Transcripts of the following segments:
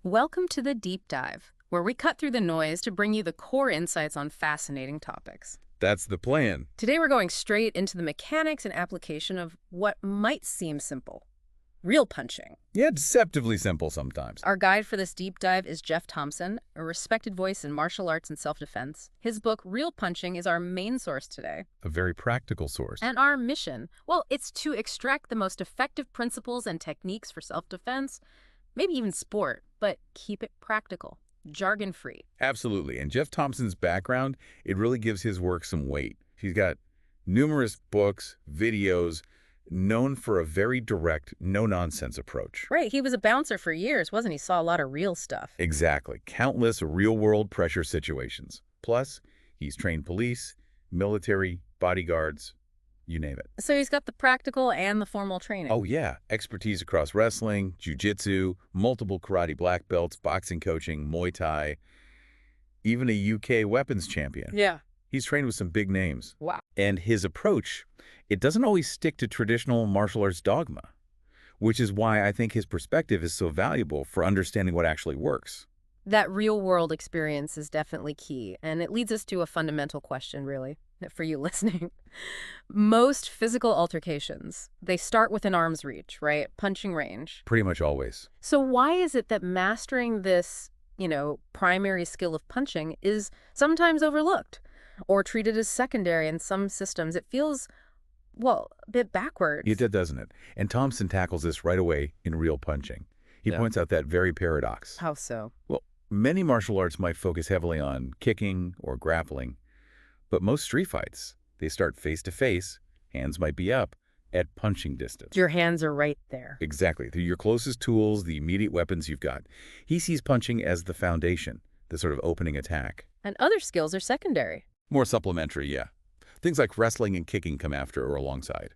Welcome to the Deep Dive, where we cut through the noise to bring you the core insights on fascinating topics. That's the plan. Today, we're going straight into the mechanics and application of what might seem simple real punching. Yeah, deceptively simple sometimes. Our guide for this deep dive is Geoff Thompson, a respected voice in martial arts and self-defense. His book, Real Punching, is our main source today. A very practical source. And our mission, well, it's to extract the most effective principles and techniques for self-defense, maybe even sport, but keep it practical, jargon-free. Absolutely. And Geoff Thompson's background, it really gives his work some weight. He's got numerous books, videos, known for a very direct, no-nonsense approach. Right, he was a bouncer for years, wasn't he? Saw a lot of real stuff. Exactly. Countless real-world pressure situations. Plus, he's trained police, military, bodyguards, you name it. So he's got the practical and the formal training. Oh, yeah. Expertise across wrestling, jiu-jitsu, multiple karate black belts, boxing coaching, Muay Thai, even a UK weapons champion. Yeah. He's trained with some big names. Wow. And his approach, it doesn't always stick to traditional martial arts dogma, which is why I think his perspective is so valuable for understanding what actually works. That real-world experience is definitely key, and it leads us to a fundamental question, really, for you listening. Most physical altercations, they start within arm's reach, right? Punching range. Pretty much always. So why is it that mastering this, primary skill of punching is sometimes overlooked or treated as secondary in some systems? It feels, well, a bit backwards. It did, doesn't it? And Thompson tackles this right away in Real Punching. He points out that very paradox. How so? Well, many martial arts might focus heavily on kicking or grappling, but most street fights, they start face-to-face, hands might be up, at punching distance. Your hands are right there. Exactly. They're your closest tools, the immediate weapons you've got. He sees punching as the foundation, the sort of opening attack. And other skills are secondary. More supplementary, yeah. Things like wrestling and kicking come after or alongside.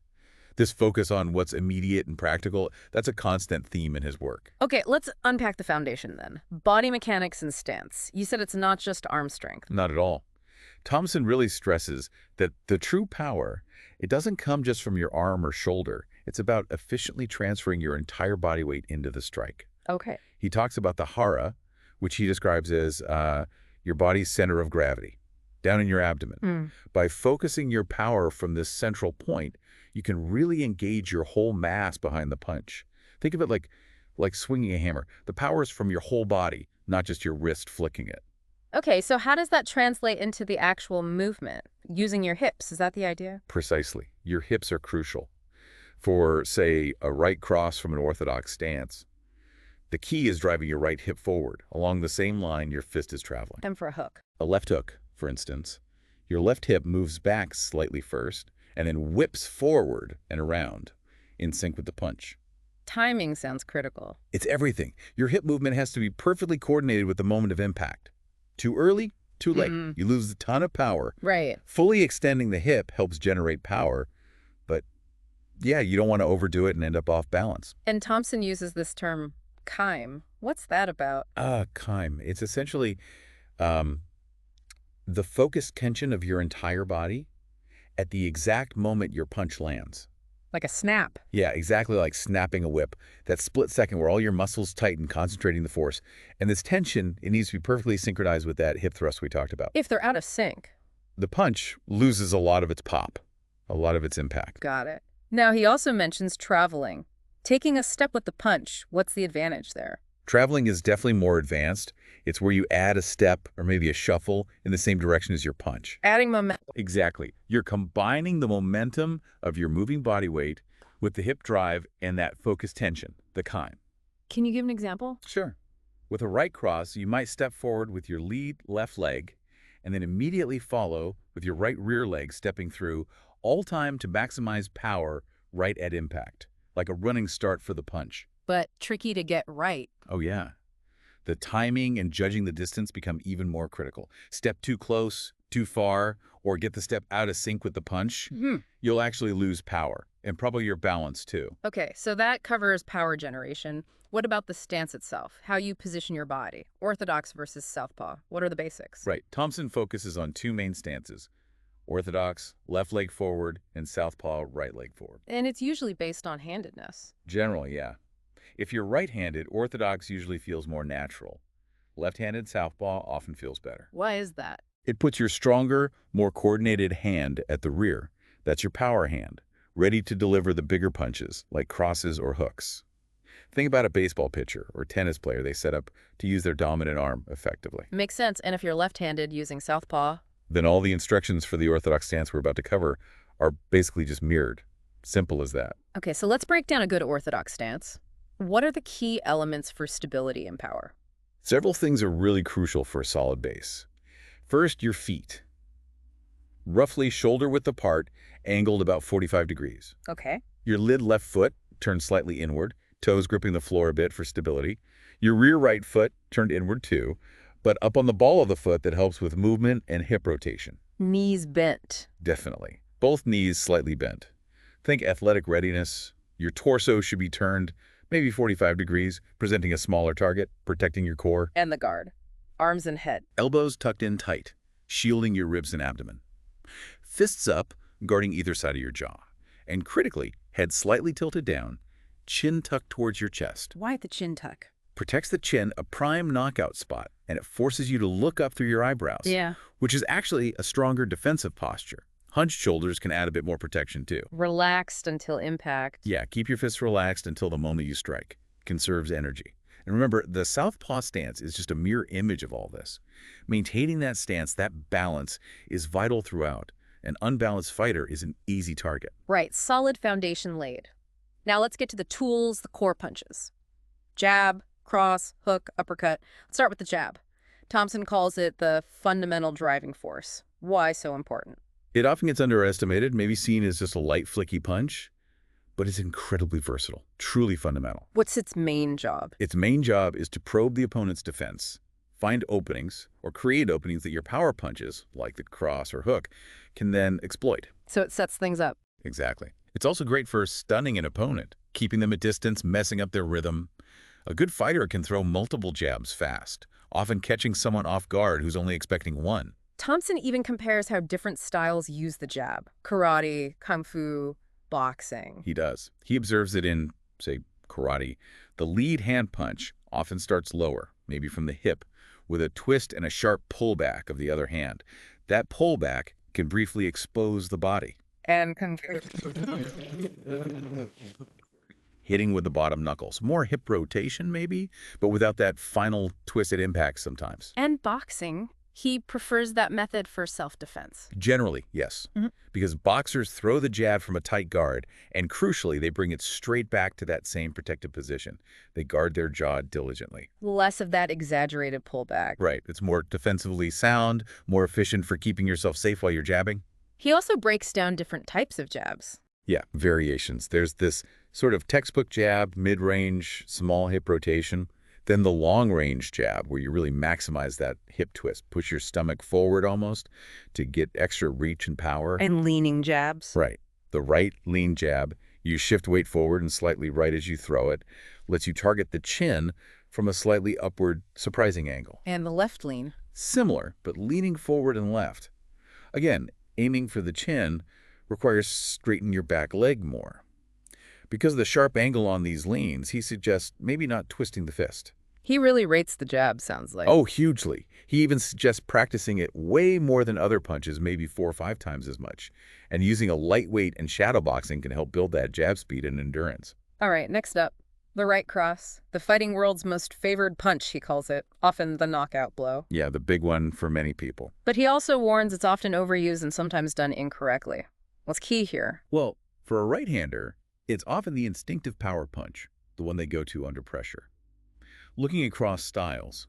This focus on what's immediate and practical, that's a constant theme in his work. Okay, let's unpack the foundation then. Body mechanics and stance. You said it's not just arm strength. Not at all. Thompson really stresses that the true power, it doesn't come just from your arm or shoulder. It's about efficiently transferring your entire body weight into the strike. Okay. He talks about the hara, which he describes as your body's center of gravity, down in your abdomen. By focusing your power from this central point, you can really engage your whole mass behind the punch. Think of it like swinging a hammer. The power is from your whole body, not just your wrist flicking it. Okay, so how does that translate into the actual movement? Using your hips, is that the idea? Precisely. Your hips are crucial. For, say, a right cross from an orthodox stance, the key is driving your right hip forward, along the same line your fist is traveling. And for a hook. A left hook, for instance, your left hip moves back slightly first, and then whips forward and around, in sync with the punch. Timing sounds critical. It's everything. Your hip movement has to be perfectly coordinated with the moment of impact. Too early, too late. You lose a ton of power. Right. Fully extending the hip helps generate power, but yeah, you don't want to overdo it and end up off balance. And Thompson uses this term, kime. What's that about? Kime. It's essentially the focused tension of your entire body at the exact moment your punch lands. Like a snap. Yeah, exactly like snapping a whip. That split second where all your muscles tighten, concentrating the force. And this tension, it needs to be perfectly synchronized with that hip thrust we talked about. If they're out of sync. The punch loses a lot of its pop, a lot of its impact. Got it. Now, he also mentions traveling. Taking a step with the punch, what's the advantage there? Traveling is definitely more advanced. It's where you add a step or maybe a shuffle in the same direction as your punch. Adding momentum. Exactly. You're combining the momentum of your moving body weight with the hip drive and that focused tension, the kime. Can you give an example? Sure. With a right cross, you might step forward with your lead left leg and then immediately follow with your right rear leg stepping through, all time to maximize power right at impact, like a running start for the punch. But tricky to get right. Oh, yeah. The timing and judging the distance become even more critical. Step too close, too far, or get the step out of sync with the punch, you'll actually lose power and probably your balance too. Okay, so that covers power generation. What about the stance itself? How you position your body? Orthodox versus southpaw. What are the basics? Right. Thompson focuses on two main stances. Orthodox, left leg forward, and southpaw, right leg forward. And it's usually based on handedness. Generally, yeah. If you're right-handed, orthodox usually feels more natural. Left-handed southpaw often feels better. Why is that? It puts your stronger, more coordinated hand at the rear. That's your power hand, ready to deliver the bigger punches, like crosses or hooks. Think about a baseball pitcher or tennis player they set up to use their dominant arm effectively. Makes sense. And if you're left-handed using southpaw, Then all the instructions for the orthodox stance we're about to cover are basically just mirrored. Simple as that. okay, so let's break down a good orthodox stance. What are the key elements for stability and power? Several things are really crucial for a solid base. First, your feet. Roughly shoulder-width apart, angled about 45 degrees. Okay. Your lid left foot turned slightly inward, toes gripping the floor a bit for stability. Your rear right foot turned inward too, but up on the ball of the foot that helps with movement and hip rotation. Knees bent. Definitely. Both knees slightly bent. Think athletic readiness. Your torso should be turned maybe 45 degrees, presenting a smaller target, protecting your core. And the guard. Arms and head. Elbows tucked in tight, shielding your ribs and abdomen. Fists up, guarding either side of your jaw. And critically, head slightly tilted down, chin tucked towards your chest. Why the chin tuck? Protects the chin, a prime knockout spot, and it forces you to look up through your eyebrows, Yeah. which is actually a stronger defensive posture. Hunched shoulders can add a bit more protection too. Relaxed until impact. Yeah, keep your fists relaxed until the moment you strike. Conserves energy. And remember, the southpaw stance is just a mirror image of all this. Maintaining that stance, that balance, is vital throughout. An unbalanced fighter is an easy target. Right, solid foundation laid. Now let's get to the tools, the core punches. Jab, cross, hook, uppercut. Let's start with the jab. Thompson calls it the fundamental driving force. Why so important? It often gets underestimated, maybe seen as just a light, flicky punch, but it's incredibly versatile, truly fundamental. What's its main job? Its main job is to probe the opponent's defense, find openings, or create openings that your power punches, like the cross or hook, can then exploit. So it sets things up. Exactly. It's also great for stunning an opponent, keeping them at distance, messing up their rhythm. A good fighter can throw multiple jabs fast, often catching someone off guard who's only expecting one. Thompson even compares how different styles use the jab. Karate, kung fu, boxing. He does. He observes that in, say, karate, the lead hand punch often starts lower, maybe from the hip, with a twist and a sharp pullback of the other hand. That pullback can briefly expose the body. And Hitting with the bottom knuckles. More hip rotation, maybe, but without that final twisted impact sometimes. And boxing, he prefers that method for self-defense. Generally, yes. Because boxers throw the jab from a tight guard, and crucially, they bring it straight back to that same protective position. They guard their jaw diligently. Less of that exaggerated pullback. Right. It's more defensively sound, more efficient for keeping yourself safe while you're jabbing. He also breaks down different types of jabs. Yeah, variations. There's this sort of textbook jab, mid-range, small hip rotation. Then the long-range jab, where you really maximize that hip twist, push your stomach forward almost to get extra reach and power. And leaning jabs. Right. The right lean jab, you shift weight forward and slightly right as you throw it, lets you target the chin from a slightly upward, surprising angle. And the left lean. Similar, but leaning forward and left. Again, aiming for the chin requires straighten your back leg more. Because of the sharp angle on these leans, he suggests maybe not twisting the fist. He really rates the jab, sounds like. Oh, hugely. He even suggests practicing it way more than other punches, maybe 4 or 5 times as much. And using a lightweight and shadow boxing can help build that jab speed and endurance. All right, next up, the right cross. The fighting world's most favored punch, he calls it, often the knockout blow. Yeah, the big one for many people. But he also warns it's often overused and sometimes done incorrectly. What's key here? Well, for a right-hander, it's often the instinctive power punch, the one they go to under pressure. Looking across styles,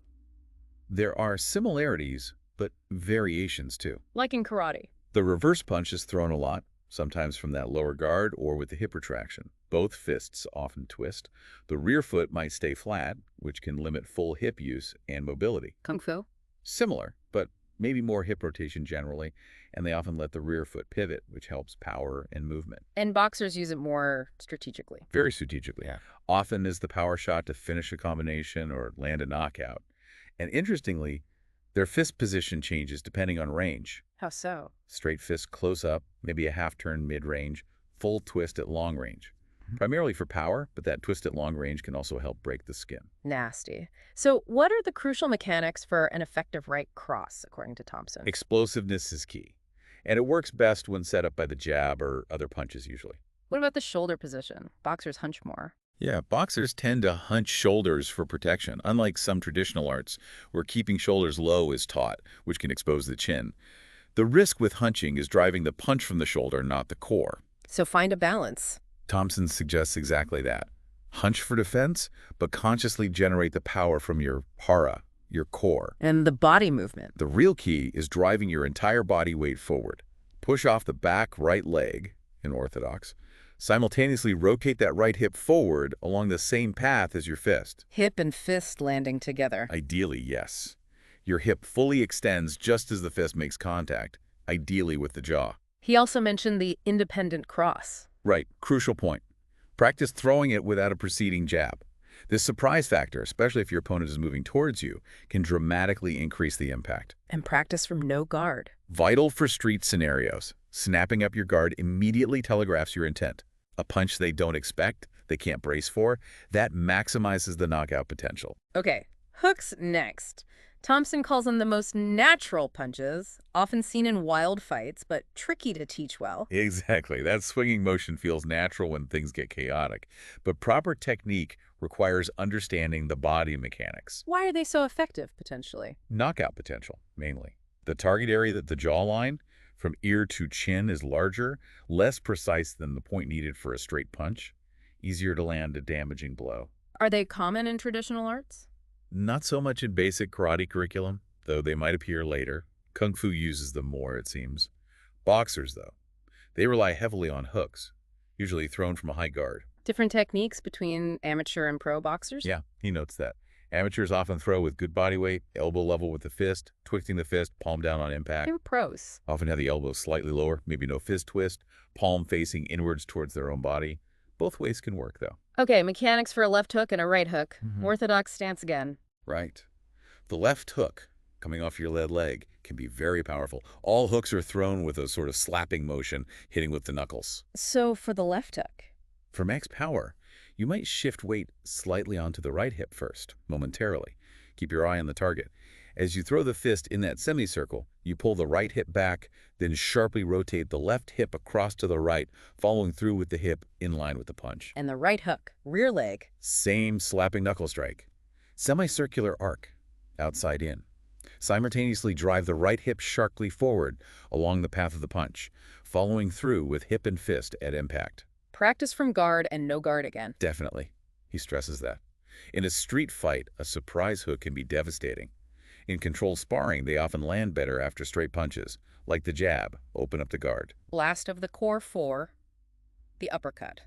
there are similarities, but variations too. Like in karate. The reverse punch is thrown a lot, sometimes from that lower guard or with the hip retraction. Both fists often twist. The rear foot might stay flat, which can limit full hip use and mobility. Kung fu. Similar, but maybe more hip rotation generally, and they often let the rear foot pivot, which helps power and movement. And boxers use it more strategically. Very strategically. Yeah. Often is the power shot to finish a combination or land a knockout. And interestingly, their fist position changes depending on range. How so? Straight fist close up, maybe a half turn mid-range, full twist at long range. primarily for power, but that twist at long range can also help break the skin. Nasty. So what are the crucial mechanics for an effective right cross, according to Thompson? Explosiveness is key, and it works best when set up by the jab or other punches usually. What about the shoulder position? Boxers hunch more. Yeah, boxers tend to hunch shoulders for protection, unlike some traditional arts where keeping shoulders low is taught, which can expose the chin. The risk with hunching is driving the punch from the shoulder, not the core. So find a balance. Thompson suggests exactly that. Hunch for defense, but consciously generate the power from your para, your core. And the body movement. The real key is driving your entire body weight forward. Push off the back right leg, in orthodox. Simultaneously rotate that right hip forward along the same path as your fist. Hip and fist landing together. Ideally, yes. Your hip fully extends just as the fist makes contact, ideally with the jaw. He also mentioned the independent cross. Right, crucial point. Practice throwing it without a preceding jab. This surprise factor, especially if your opponent is moving towards you, can dramatically increase the impact. And practice from no guard. Vital for street scenarios. Snapping up your guard immediately telegraphs your intent. A punch they don't expect, they can't brace for, that maximizes the knockout potential. Okay, hooks next. Thompson calls them the most natural punches, often seen in wild fights, but tricky to teach well. Exactly. That swinging motion feels natural when things get chaotic. But proper technique requires understanding the body mechanics. Why are they so effective, potentially? Knockout potential, mainly. The target area, the jawline, from ear to chin is larger, less precise than the point needed for a straight punch, easier to land a damaging blow. Are they common in traditional arts? Not so much in basic karate curriculum, though they might appear later. Kung Fu uses them more, it seems. Boxers, though, they rely heavily on hooks, usually thrown from a high guard. Different techniques between amateur and pro boxers? Yeah, he notes that. Amateurs often throw with good body weight, elbow level with the fist, twisting the fist, palm down on impact. They're pros. Often have the elbow slightly lower, maybe no fist twist, palm facing inwards towards their own body. Both ways can work, though. Okay, mechanics for a left hook and a right hook. Orthodox stance again. Right. The left hook, coming off your lead leg, can be very powerful. All hooks are thrown with a sort of slapping motion, hitting with the knuckles. So for the left hook? For max power, you might shift weight slightly onto the right hip first, momentarily. Keep your eye on the target. As you throw the fist in that semicircle, you pull the right hip back, then sharply rotate the left hip across to the right, following through with the hip in line with the punch. And the right hook, rear leg. Same slapping knuckle strike. Semicircular arc, outside in. Simultaneously drive the right hip sharply forward along the path of the punch, following through with hip and fist at impact. Practice from guard and no guard again. Definitely. He stresses that. In a street fight, a surprise hook can be devastating. In controlled sparring, they often land better after straight punches, like the jab, open up the guard. Last of the core four, the uppercut.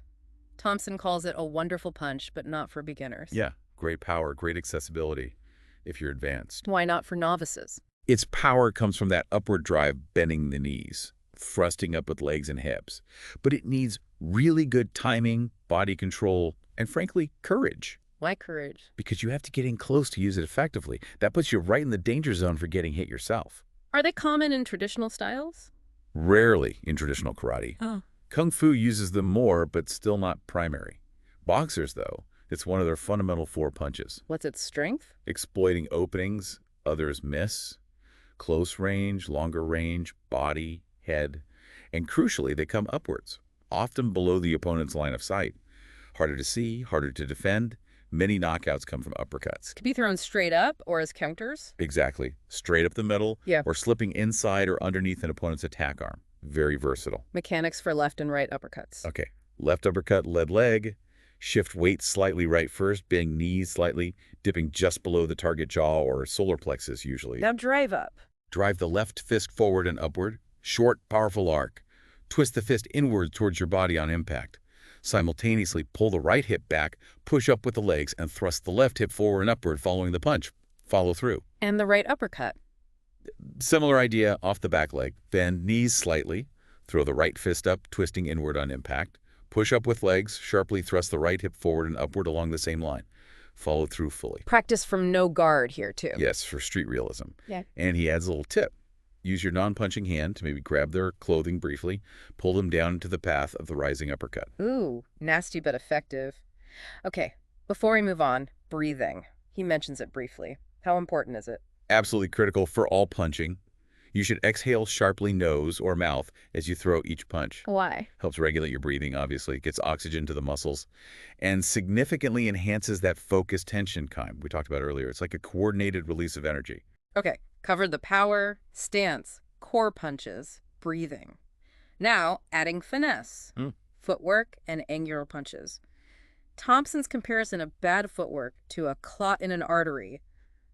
Thompson calls it a wonderful punch, but not for beginners. Yeah, great power, great accessibility if you're advanced. Why not for novices? Its power comes from that upward drive bending the knees, thrusting up with legs and hips. But it needs really good timing, body control, and frankly, courage. Why courage? Because you have to get in close to use it effectively. That puts you right in the danger zone for getting hit yourself. Are they common in traditional styles? Rarely in traditional karate. Oh. Kung Fu uses them more, but still not primary. Boxers, though, it's one of their fundamental four punches. What's its strength? Exploiting openings others miss. Close range, longer range, body, head. And crucially, they come upwards, often below the opponent's line of sight. Harder to see, harder to defend. Many knockouts come from uppercuts. Could be thrown straight up or as counters? Exactly. Straight up the middle, or slipping inside or underneath an opponent's attack arm. Very versatile. Mechanics for left and right uppercuts. Okay. Left uppercut, lead leg. Shift weight slightly right first, bending knees slightly, dipping just below the target jaw or solar plexus usually. Now drive up. Drive the left fist forward and upward. Short, powerful arc. Twist the fist inward towards your body on impact. Simultaneously pull the right hip back, push up with the legs, and thrust the left hip forward and upward following the punch. Follow through. And the right uppercut. Similar idea off the back leg. Bend knees slightly. Throw the right fist up, twisting inward on impact. Push up with legs, sharply thrust the right hip forward and upward along the same line. Follow through fully. Practice from no guard here, too. Yes, for street realism. Yeah. And he adds a little tip. Use your non-punching hand to maybe grab their clothing briefly, pull them down into the path of the rising uppercut. Ooh, nasty but effective. Okay, before we move on, breathing. He mentions it briefly. How important is it? Absolutely critical for all punching. You should exhale sharply nose or mouth as you throw each punch. Why? Helps regulate your breathing, obviously, gets oxygen to the muscles, and significantly enhances that focus tension kind we talked about earlier. It's like a coordinated release of energy. Okay, covered the power, stance, core punches, breathing. Now, adding finesse, footwork, and angular punches. Thompson's comparison of bad footwork to a clot in an artery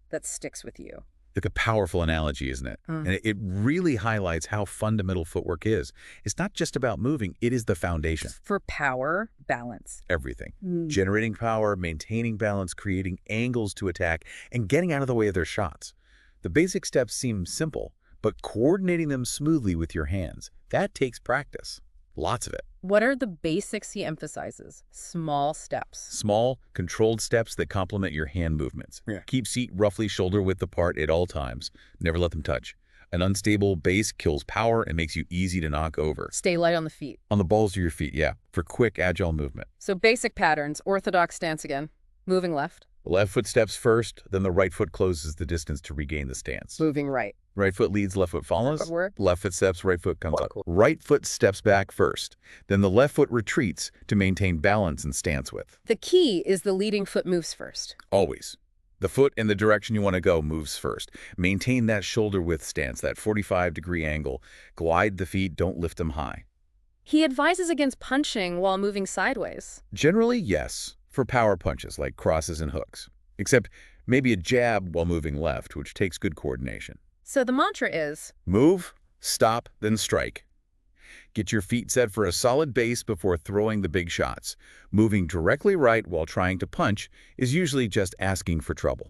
that sticks with you. Like a powerful analogy, isn't it? And it really highlights how fundamental footwork is. It's not just about moving, it is the foundation. For power, balance. Everything. Generating power, maintaining balance, creating angles to attack, and getting out of the way of their shots. The basic steps seem simple, but coordinating them smoothly with your hands, that takes practice. Lots of it. What are the basics he emphasizes? Small steps. Small, controlled steps that complement your hand movements. Keep feet roughly shoulder-width apart at all times. Never let them touch. An unstable base kills power and makes you easy to knock over. Stay light on the feet. On the balls of your feet, yeah, for quick, agile movement. So basic patterns, orthodox stance again. Moving left. Left foot steps first, then the right foot closes the distance to regain the stance. Moving right. Right foot leads, left foot follows. Footwork. Left foot steps, right foot comes up. Right foot steps back first. Then the left foot retreats to maintain balance and stance width. The key is the leading foot moves first. Always. The foot in the direction you want to go moves first. Maintain that shoulder width stance, that 45-degree angle. Glide the feet, don't lift them high. He advises against punching while moving sideways. Generally, yes, for power punches like crosses and hooks. Except maybe a jab while moving left, which takes good coordination. So the mantra is, move, stop, then strike. Get your feet set for a solid base before throwing the big shots. Moving directly right while trying to punch is usually just asking for trouble.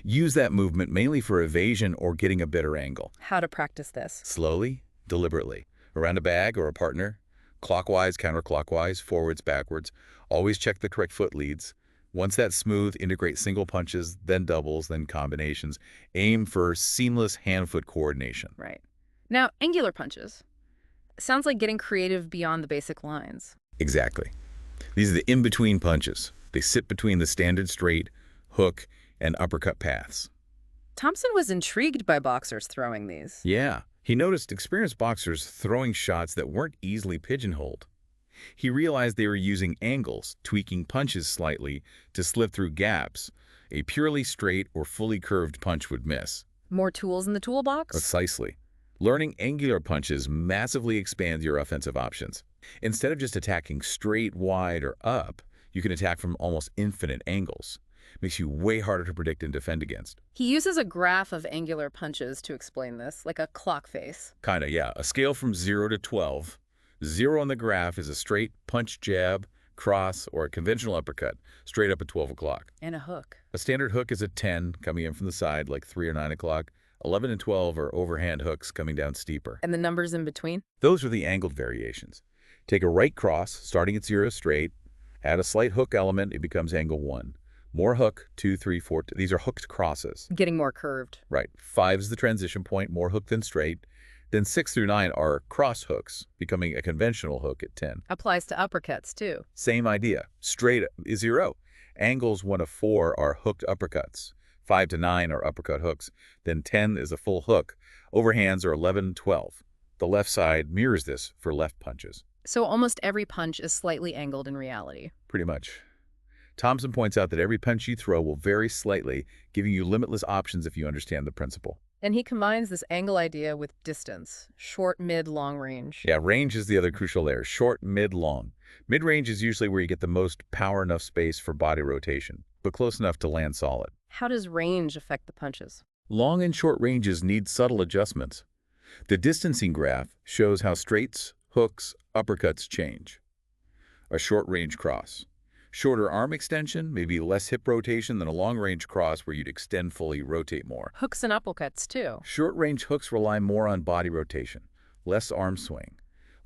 Use that movement mainly for evasion or getting a better angle. how to practice this. Slowly, deliberately. Around a bag or a partner. Clockwise, counterclockwise, forwards, backwards. Always check the correct foot leads. Once that's smooth, integrate single punches, then doubles, then combinations. Aim for seamless hand-foot coordination. Right. Now, angular punches. Sounds like getting creative beyond the basic lines. Exactly. These are the in-between punches. They sit between the standard straight, hook, and uppercut paths. Thompson was intrigued by boxers throwing these. Yeah, he noticed experienced boxers throwing shots that weren't easily pigeonholed. He realized they were using angles, tweaking punches slightly to slip through gaps a purely straight or fully curved punch would miss. More tools in the toolbox? Precisely. Learning angular punches massively expands your offensive options. Instead of just attacking straight, wide, or up, you can attack from almost infinite angles. Makes you way harder to predict and defend against. He uses a graph of angular punches to explain this, like a clock face. Kinda, yeah. A scale from 0 to 12. 0 on the graph is a straight punch, jab, cross, or a conventional uppercut, straight up at 12 o'clock. And a hook. A standard hook is a 10, coming in from the side, like 3 or 9 o'clock. 11 and 12 are overhand hooks coming down steeper. And the numbers in between? Those are the angled variations. Take a right cross, starting at 0 straight, add a slight hook element, it becomes angle 1. More hook, 2, 3, 4, these are hooked crosses. Getting more curved. Right. 5 is the transition point, more hook than straight. Then 6 through 9 are cross hooks, becoming a conventional hook at 10. Applies to uppercuts, too. Same idea. Straight is 0. Angles 1 to 4 are hooked uppercuts. 5 to 9 are uppercut hooks. Then 10 is a full hook. Overhands are 11 and 12. The left side mirrors this for left punches. So almost every punch is slightly angled in reality. Pretty much. Thompson points out that every punch you throw will vary slightly, giving you limitless options if you understand the principle. And he combines this angle idea with distance. Short, mid, long range. Yeah, range is the other crucial layer. Short, mid, long. Mid-range is usually where you get the most power, enough space for body rotation, but close enough to land solid. How does range affect the punches? Long and short ranges need subtle adjustments. The distancing graph shows how straights, hooks, uppercuts change. A short-range cross. Shorter arm extension, maybe less hip rotation than a long-range cross where you'd extend fully, rotate more. Hooks and uppercuts, too. Short-range hooks rely more on body rotation, less arm swing.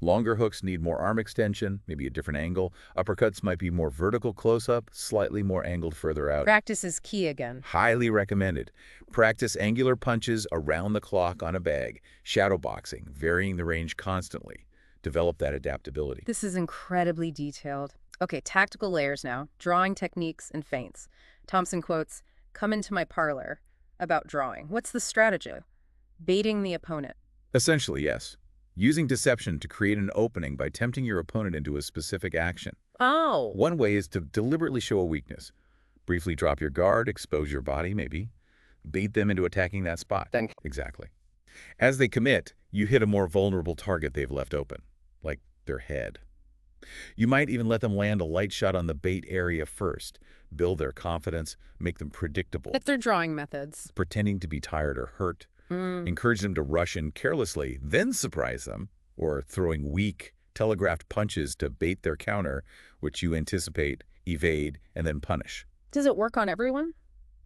Longer hooks need more arm extension, maybe a different angle. Uppercuts might be more vertical close-up, slightly more angled further out. Practice is key again. Highly recommended. Practice angular punches around the clock on a bag, shadow boxing, varying the range constantly. Develop that adaptability. This is incredibly detailed. Okay, tactical layers now. Drawing techniques and feints. Thompson quotes, "Come into my parlor," about drawing. What's the strategy? Baiting the opponent. Essentially, yes. Using deception to create an opening by tempting your opponent into a specific action. Oh. One way is to deliberately show a weakness. Briefly drop your guard, expose your body, maybe. Bait them into attacking that spot. Exactly. As they commit, you hit a more vulnerable target they've left open, like their head. You might even let them land a light shot on the bait area first, build their confidence, make them predictable. That's their drawing methods. Pretending to be tired or hurt. Encourage them to rush in carelessly, then surprise them, or throwing weak, telegraphed punches to bait their counter, which you anticipate, evade, and then punish. Does it work on everyone?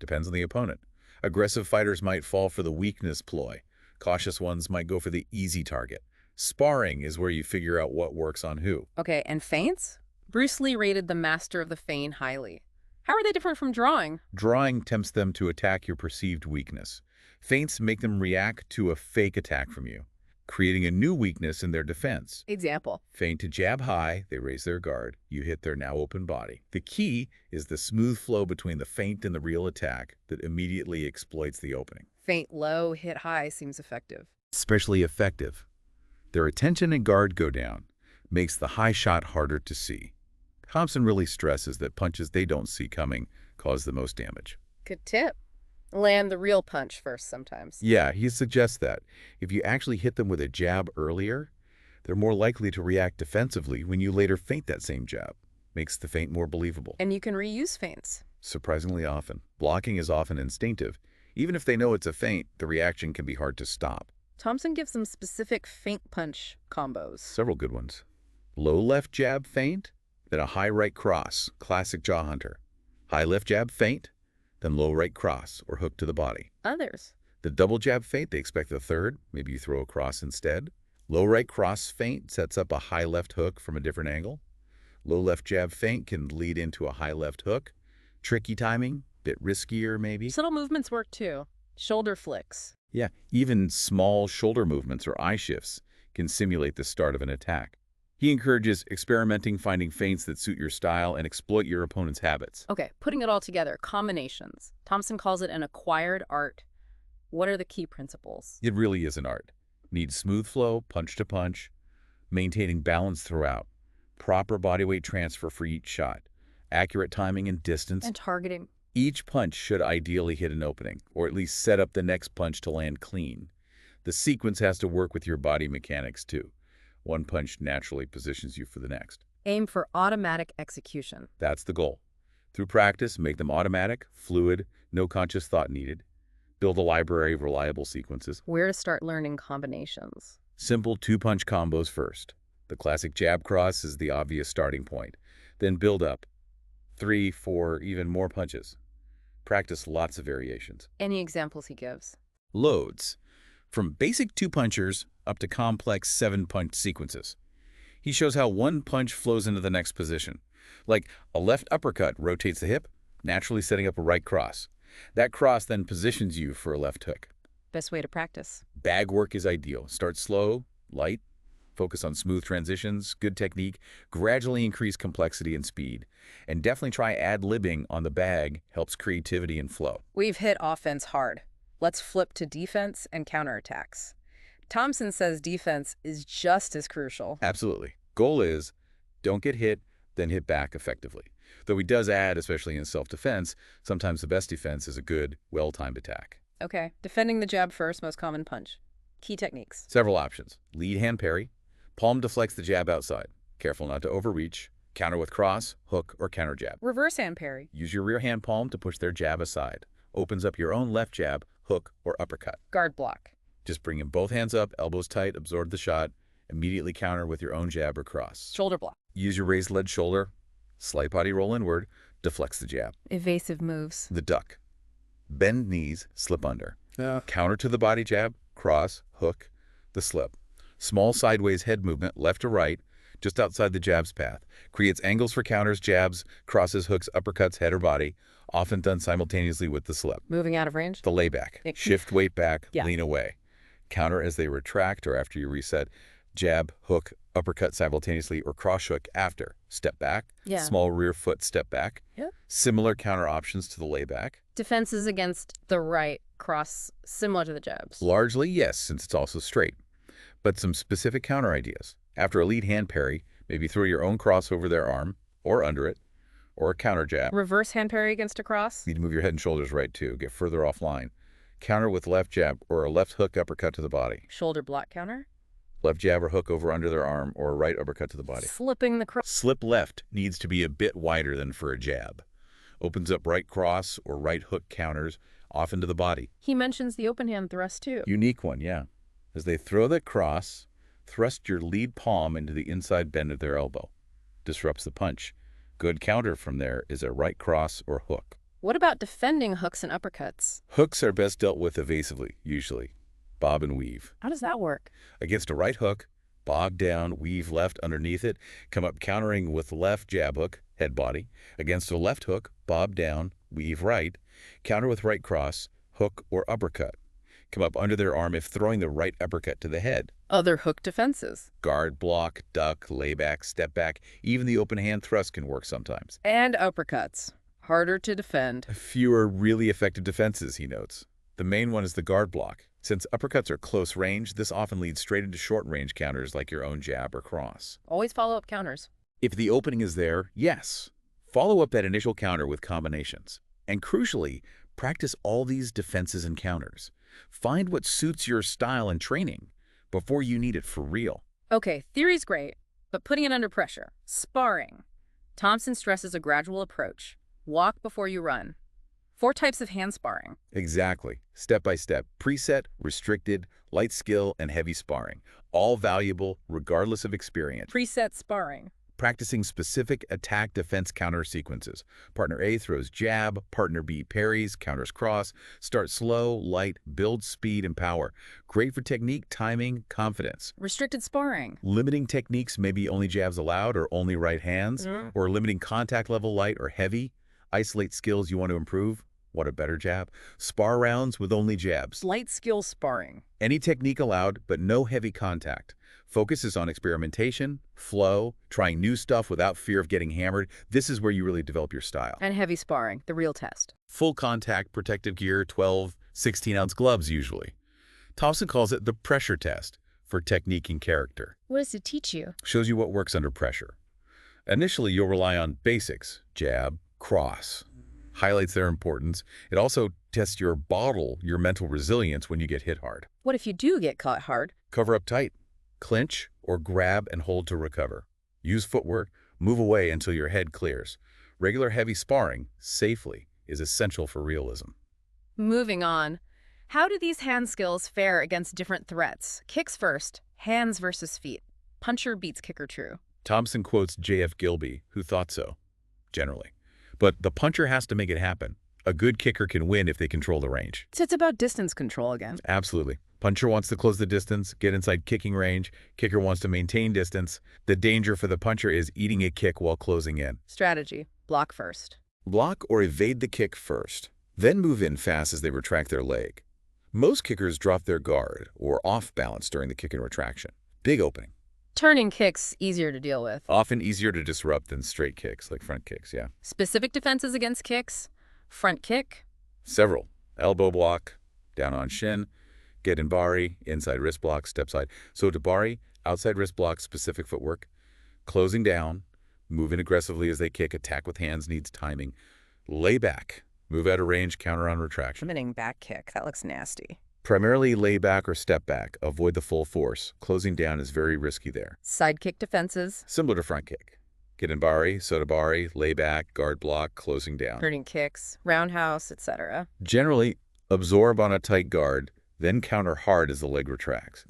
Depends on the opponent. Aggressive fighters might fall for the weakness ploy. Cautious ones might go for the easy target. Sparring is where you figure out what works on who. Okay, and feints? Bruce Lee rated the master of the feint highly. How are they different from drawing? Drawing tempts them to attack your perceived weakness. Feints make them react to a fake attack from you, creating a new weakness in their defense. Example. Feint to jab high, they raise their guard. You hit their now open body. The key is the smooth flow between the feint and the real attack that immediately exploits the opening. Feint low, hit high seems effective. Especially effective. Their attention and guard go down, makes the high shot harder to see. Thompson really stresses that punches they don't see coming cause the most damage. Good tip. Land the real punch first sometimes. Yeah, he suggests that. If you actually hit them with a jab earlier, they're more likely to react defensively when you later feint that same jab. Makes the feint more believable. And you can reuse feints. Surprisingly often. Blocking is often instinctive. Even if they know it's a feint, the reaction can be hard to stop. Thompson gives some specific feint punch combos. Several good ones. Low left jab feint, then a high right cross, classic jaw hunter. High left jab feint, then low right cross or hook to the body. Others. The double jab feint, they expect a third. Maybe you throw a cross instead. Low right cross feint sets up a high left hook from a different angle. Low left jab feint can lead into a high left hook. Tricky timing, bit riskier maybe. Subtle movements work too. Shoulder flicks. Yeah, even small shoulder movements or eye shifts can simulate the start of an attack. He encourages experimenting, finding feints that suit your style and exploit your opponent's habits. Okay, putting it all together, combinations. Thompson calls it an acquired art. What are the key principles? It really is an art. Needs smooth flow, punch to punch, maintaining balance throughout, proper body weight transfer for each shot, accurate timing and distance. And targeting. Each punch should ideally hit an opening, or at least set up the next punch to land clean. The sequence has to work with your body mechanics too. One punch naturally positions you for the next. Aim for automatic execution. That's the goal. Through practice, make them automatic, fluid, no conscious thought needed. Build a library of reliable sequences. Where to start learning combinations? Simple two-punch combos first. The classic jab cross is the obvious starting point. Then build up. 3, 4, even more punches. Practice lots of variations. Any examples he gives? Loads. From basic two-punchers up to complex 7-punch sequences. He shows how one punch flows into the next position. Like a left uppercut rotates the hip, naturally setting up a right cross. That cross then positions you for a left hook. Best way to practice? Bag work is ideal. Start slow, light, focus on smooth transitions, good technique, gradually increase complexity and speed. And definitely try ad-libbing on the bag, helps creativity and flow. We've hit offense hard. Let's flip to defense and counterattacks. Thompson says defense is just as crucial. Absolutely. Goal is, don't get hit, then hit back effectively. Though he does add, especially in self-defense, sometimes the best defense is a good, well-timed attack. Okay, defending the jab first, most common punch. Key techniques. Several options. Lead hand parry. Palm deflects the jab outside. Careful not to overreach. Counter with cross, hook, or counter jab. Reverse hand parry. Use your rear hand palm to push their jab aside. Opens up your own left jab, hook, or uppercut. Guard block. Just bring in both hands up, elbows tight, absorb the shot. Immediately counter with your own jab or cross. Shoulder block. Use your raised lead shoulder. Slight body roll inward. Deflects the jab. Evasive moves. The duck. Bend knees, slip under. Counter to the body jab, cross, hook, the slip. Small sideways head movement, left to right, just outside the jab's path. Creates angles for counters, jabs, crosses, hooks, uppercuts, head or body, often done simultaneously with the slip. Moving out of range? The layback. Shift weight back, Yeah. lean away. Counter as they retract or after you reset. Jab, hook, uppercut simultaneously, or cross hook after. Step back. Yeah. Small rear foot step back. Yeah. Similar counter options to the layback. Defenses against the right cross, similar to the jabs. Largely, yes, since it's also straight. But some specific counter ideas. After a lead hand parry, maybe throw your own cross over their arm, or under it, or a counter jab. Reverse hand parry against a cross? You need to move your head and shoulders right, too. Get further offline. Counter with left jab or a left hook uppercut to the body. Shoulder block counter? Left jab or hook over under their arm or a right uppercut to the body. Slipping the cross. Slip left needs to be a bit wider than for a jab. Opens up right cross or right hook counters, often to the body. He mentions the open hand thrust, too. Unique one, yeah. As they throw that cross, thrust your lead palm into the inside bend of their elbow. Disrupts the punch. Good counter from there is a right cross or hook. What about defending hooks and uppercuts? Hooks are best dealt with evasively, usually. Bob and weave. How does that work? Against a right hook, bob down, weave left underneath it, come up countering with left jab hook, head body. Against a left hook, bob down, weave right, counter with right cross, hook or uppercut. Come up under their arm if throwing the right uppercut to the head. Other hook defenses. Guard, block, duck, layback, step back. Even the open hand thrust can work sometimes. And uppercuts. Harder to defend. Fewer really effective defenses, he notes. The main one is the guard block. Since uppercuts are close range, this often leads straight into short range counters like your own jab or cross. Always follow up counters. If the opening is there, yes. Follow up that initial counter with combinations. And crucially, practice all these defenses and counters. Find what suits your style and training before you need it for real. Okay, theory's great, but putting it under pressure. Sparring. Thompson stresses a gradual approach. Walk before you run. 4 types of hand sparring. Exactly. Step by step. Preset, restricted, light skill, and heavy sparring. All valuable regardless of experience. Preset sparring. Practicing specific attack, defense, counter sequences. Partner A throws jab, partner B parries, counters cross. Start slow, light, build speed and power. Great for technique, timing, confidence. Restricted sparring. Limiting techniques, maybe only jabs allowed or only right hands, or limiting contact level light or heavy. Isolate skills you want to improve. What a better jab. Spar rounds with only jabs. Light skill sparring. Any technique allowed, but no heavy contact. Focus is on experimentation, flow, trying new stuff without fear of getting hammered. This is where you really develop your style. And heavy sparring, the real test. Full contact, protective gear, 12, 16-ounce gloves usually. Thompson calls it the pressure test for technique and character. What does it teach you? Shows you what works under pressure. Initially, you'll rely on basics, jab, cross. Highlights their importance. It also tests your mental resilience when you get hit hard. What if you do get caught hard? Cover up tight. Clinch or grab and hold to recover. Use footwork. Move away until your head clears. Regular heavy sparring, safely, is essential for realism. Moving on. How do these hand skills fare against different threats? Kicks first, hands versus feet. Puncher beats kicker true. Thompson quotes J.F. Gilby, who thought so, generally. But the puncher has to make it happen. A good kicker can win if they control the range. So it's about distance control again. Absolutely. Puncher wants to close the distance, get inside kicking range. Kicker wants to maintain distance. The danger for the puncher is eating a kick while closing in. Strategy. Block first. Block or evade the kick first. Then move in fast as they retract their leg. Most kickers drop their guard or off balance during the kick and retraction. Big opening. Turning kicks easier to deal with. Often easier to disrupt than straight kicks, like front kicks, yeah. Specific defenses against kicks. Front kick. Several. Elbow block, down on shin. Get in bari, inside wrist block, step side. So to bari, outside wrist block, specific footwork. Closing down, move in aggressively as they kick. Attack with hands needs timing. Lay back, move out of range, counter on retraction. Limiting back kick. That looks nasty. Primarily lay back or step back. Avoid the full force. Closing down is very risky there. Side kick defenses. Similar to front kick. Get in bari, sotabari, lay back, guard block, closing down. Turning kicks, roundhouse, etc. Generally, absorb on a tight guard, then counter hard as the leg retracts.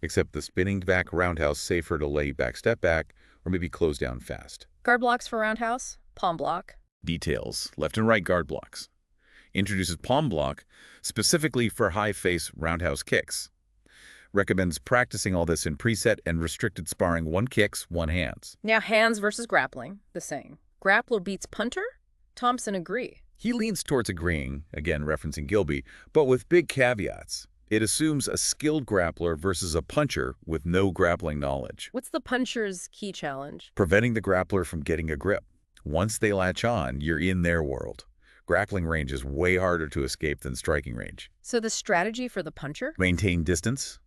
Except the spinning back roundhouse safer to lay back, step back, or maybe close down fast. Guard blocks for roundhouse. Palm block. Details. Left and right guard blocks. Introduces palm block specifically for high face roundhouse kicks. Recommends practicing all this in preset and restricted sparring, one kicks, one hands. Now, hands versus grappling, the same. Grappler beats punter? Thompson agree. He leans towards agreeing, again referencing Gilby, but with big caveats. It assumes a skilled grappler versus a puncher with no grappling knowledge. What's the puncher's key challenge? Preventing the grappler from getting a grip. Once they latch on, you're in their world. Grappling range is way harder to escape than striking range. So the strategy for the puncher? Maintain distance.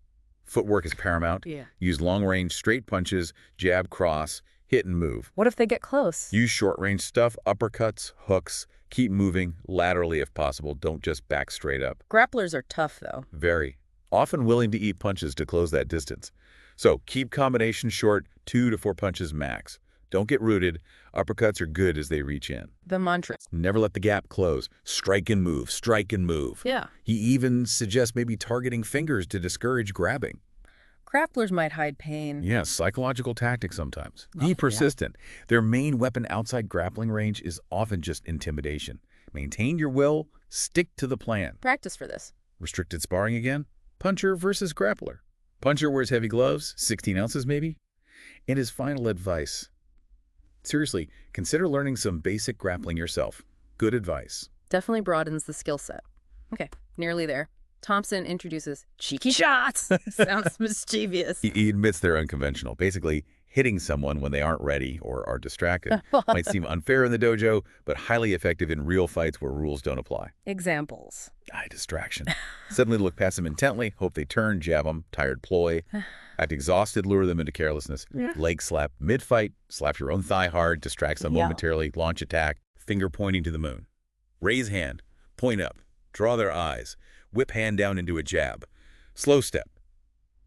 Footwork is paramount. Yeah. Use long-range straight punches, jab, cross, hit and move. What if they get close? Use short-range stuff, uppercuts, hooks. Keep moving laterally if possible. Don't just back straight up. Grapplers are tough, though. Very. Often willing to eat punches to close that distance. So keep combinations short, 2 to 4 punches max. Don't get rooted. Uppercuts are good as they reach in. The mantra. Never let the gap close. Strike and move, strike and move. Yeah. He even suggests maybe targeting fingers to discourage grabbing. Grapplers might hide pain. Yes, psychological tactics sometimes. Oh, Be persistent. Their main weapon outside grappling range is often just intimidation. Maintain your will, stick to the plan. Practice for this. Restricted sparring again? Puncher versus grappler. Puncher wears heavy gloves, 16 ounces maybe? And his final advice. Seriously, consider learning some basic grappling yourself. Good advice. Definitely broadens the skill set. Okay, nearly there. Thompson introduces cheeky shots. Sounds mischievous. He admits they're unconventional. Basically, hitting someone when they aren't ready or are distracted might seem unfair in the dojo, but highly effective in real fights where rules don't apply. Examples. Distraction. Suddenly look past them intently, hope they turn, jab them, tired ploy. Act exhausted, lure them into carelessness. Leg slap mid-fight, slap your own thigh hard, distracts them momentarily, launch attack, finger pointing to the moon. Raise hand, point up, draw their eyes, whip hand down into a jab. Slow step,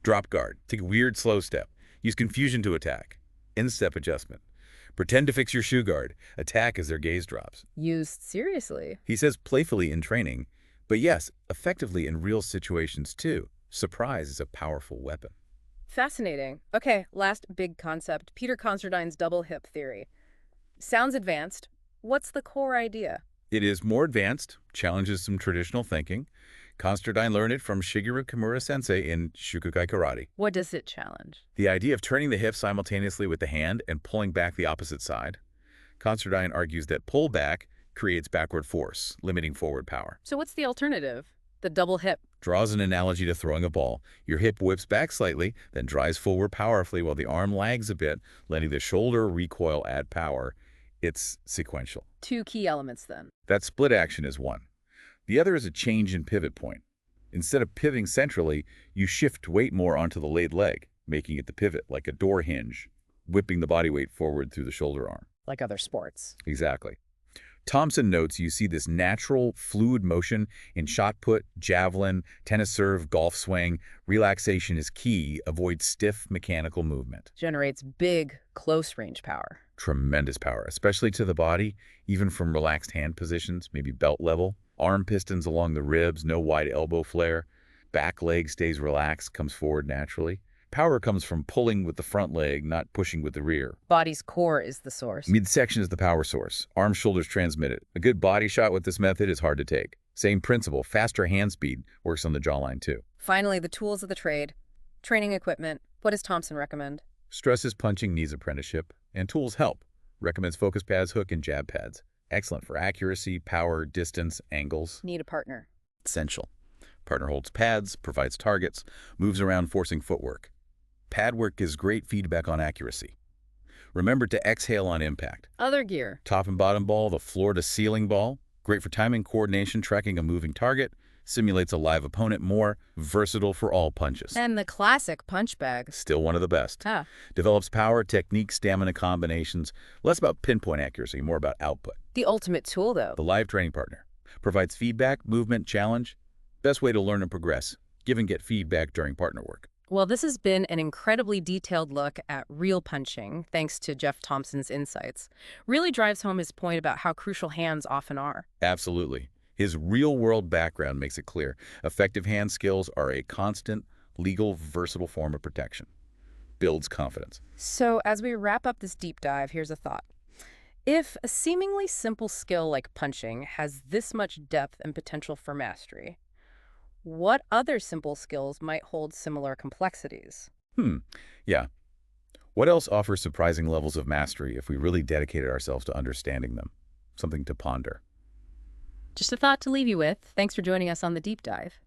drop guard, take a weird slow step. Use confusion to attack. Instep adjustment. Pretend to fix your shoe guard. Attack as their gaze drops. Used seriously. He says playfully in training, but yes, effectively in real situations too. Surprise is a powerful weapon. Fascinating. Okay, last big concept. Peter Constantine's double hip theory. Sounds advanced. What's the core idea? It is more advanced, challenges some traditional thinking. Constantine learned it from Shigeru Kimura sensei in Shukukai Karate. What does it challenge? The idea of turning the hip simultaneously with the hand and pulling back the opposite side. Constantine argues that pull back creates backward force, limiting forward power. So what's the alternative? The double hip. Draws an analogy to throwing a ball. Your hip whips back slightly, then drives forward powerfully while the arm lags a bit, letting the shoulder recoil add power. It's sequential. Two key elements then. That split action is one. The other is a change in pivot point. Instead of pivoting centrally, you shift weight more onto the laid leg, making it the pivot, like a door hinge, whipping the body weight forward through the shoulder arm. Like other sports. Exactly. Thompson notes you see this natural, fluid motion in shot put, javelin, tennis serve, golf swing. Relaxation is key. Avoid stiff, mechanical movement. Generates big, close-range power. Tremendous power, especially to the body, even from relaxed hand positions, maybe belt level. Arm pistons along the ribs, no wide elbow flare. Back leg stays relaxed, comes forward naturally. Power comes from pulling with the front leg, not pushing with the rear. Body's core is the source. Midsection is the power source. Arm shoulders transmit it. A good body shot with this method is hard to take. Same principle, faster hand speed works on the jawline too. Finally, the tools of the trade. Training equipment. What does Thompson recommend? Stresses punching needs apprenticeship, and tools help. Recommends focus pads, hook, and jab pads. Excellent for accuracy, power, distance, angles. Need a partner. Essential. Partner holds pads, provides targets, moves around forcing footwork. Pad work gives great feedback on accuracy. Remember to exhale on impact. Other gear. Top and bottom ball, the floor to ceiling ball. Great for timing, coordination, tracking a moving target. Simulates a live opponent more. Versatile for all punches. And the classic punch bag. Still one of the best. Ah. Develops power, technique, stamina combinations. Less about pinpoint accuracy, more about output. The ultimate tool, though. The live training partner. Provides feedback, movement, challenge. Best way to learn and progress. Give and get feedback during partner work. Well, this has been an incredibly detailed look at real punching, thanks to Geoff Thompson's insights. Really drives home his point about how crucial hands often are. Absolutely. His real-world background makes it clear. Effective hand skills are a constant, legal, versatile form of protection. Builds confidence. So as we wrap up this deep dive, here's a thought. If a seemingly simple skill like punching has this much depth and potential for mastery, what other simple skills might hold similar complexities? Hmm. Yeah. What else offers surprising levels of mastery if we really dedicated ourselves to understanding them? Something to ponder. Just a thought to leave you with. Thanks for joining us on the deep dive.